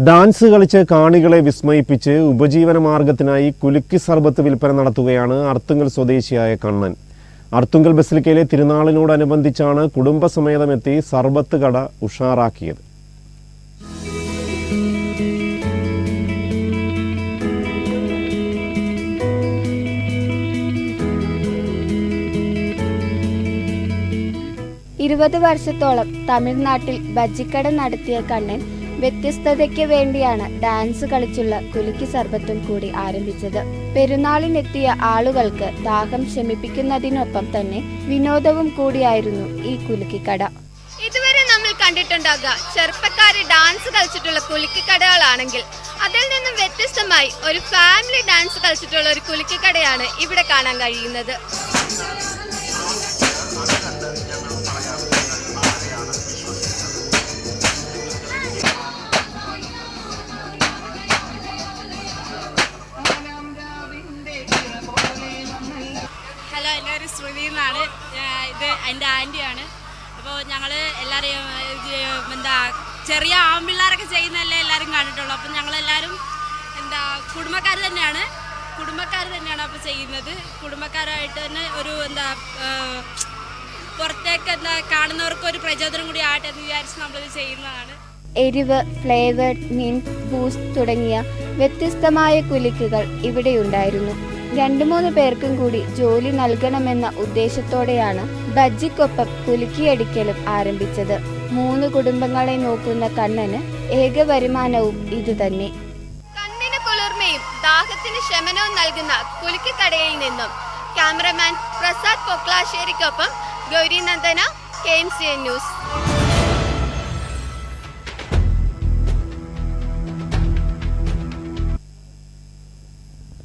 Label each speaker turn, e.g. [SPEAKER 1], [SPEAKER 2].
[SPEAKER 1] Dance കളിച്ച് കാണികളെ വിസ്മയിപ്പിച്ച് ഉപജീവന മാർഗത്തിനായി കുലുക്കി സർബത്ത് വിൽപ്പന നടത്തുകയാണ് അർത്തുങ്കൽ സ്വദേശിയായ കണ്ണൻ. അർത്തുങ്കൽ ബസിലിക്കയിലെ തിരുനാളിനോടനുബന്ധിച്ചാണ് കുടുംബസമേതമെത്തി സർബത്ത് കട ഉഷാറാക്കിയത്.
[SPEAKER 2] ഇരുപത് വർഷത്തോളം തമിഴ്നാട്ടിൽ ബജ്ജിക്കട നടത്തിയ കണ്ണൻ വ്യത്യസ്തതയ്ക്ക് വേണ്ടിയാണ് ഡാൻസ് കളിച്ചുള്ള കുലുക്കി സർബത്തും കൂടി ആരംഭിച്ചത്. പെരുന്നാളിനെത്തിയ ആളുകൾക്ക് ദാഹം ശമിപ്പിക്കുന്നതിനൊപ്പം തന്നെ വിനോദവും കൂടിയായിരുന്നു ഈ കുലുക്കിക്കട.
[SPEAKER 3] ഇതുവരെ നമ്മൾ കണ്ടിട്ടുണ്ടാകുക ചെറുപ്പക്കാര് ഡാൻസ് കളിച്ചിട്ടുള്ള കുലുക്കിക്കടകളാണെങ്കിൽ അതിൽ നിന്നും വ്യത്യസ്തമായി ഒരു ഫാമിലി ഡാൻസ് കളിച്ചിട്ടുള്ള ഒരു കുലുക്കിക്കടയാണ് ഇവിടെ കാണാൻ കഴിയുന്നത്.
[SPEAKER 4] ഹലോ, എൻ്റെ പേര് ശ്രുതി എന്നാണ്. ഇത് എൻ്റെ ആൻറ്റിയാണ്. അപ്പോൾ ഞങ്ങൾ എല്ലാവരെയും ചെറിയ ആൺപിള്ളേരൊക്കെ ചെയ്യുന്നതല്ലേ എല്ലാവരും കണ്ടിട്ടുള്ളൂ. അപ്പം ഞങ്ങളെല്ലാവരും കുടുംബക്കാർ തന്നെയാണ് അപ്പോൾ ചെയ്യുന്നത്. കുടുംബക്കാരായിട്ട് തന്നെ ഒരു പുറത്തേക്ക് കാണുന്നവർക്ക് ഒരു പ്രചോദനം കൂടി ആട്ടെ എന്ന് വിചാരിച്ച് നമ്മളിത് ചെയ്യുന്നതാണ്.
[SPEAKER 2] എരിവ്, ഫ്ലേവേർഡ്, മിന്റ്, ബൂസ്റ്റ് തുടങ്ങിയ വ്യത്യസ്തമായ കുലുക്കുകൾ ഇവിടെയുണ്ടായിരുന്നു. 2-3 പേർക്കും കൂടി ജോലി നൽകണമെന്ന ഉദ്ദേശത്തോടെയാണ് ബജ്ജിക്കൊപ്പം കുലുക്കിയടിക്കലും ആരംഭിച്ചത്. 3 കുടുംബങ്ങളെ നോക്കുന്ന കണ്ണന് ഏക വരുമാനവും ഇതുതന്നെ.
[SPEAKER 3] കണ്ണിന് കുളിർമയും ദാഹത്തിന് ശമനവും നൽകുന്ന കുലുക്കിക്കടയിൽ നിന്നും ക്യാമറമാൻ പ്രസാദ് പൊക്ലാശ്ശേരിക്കൊപ്പം ഗൗരി നന്ദന, KMCN ന്യൂസ്.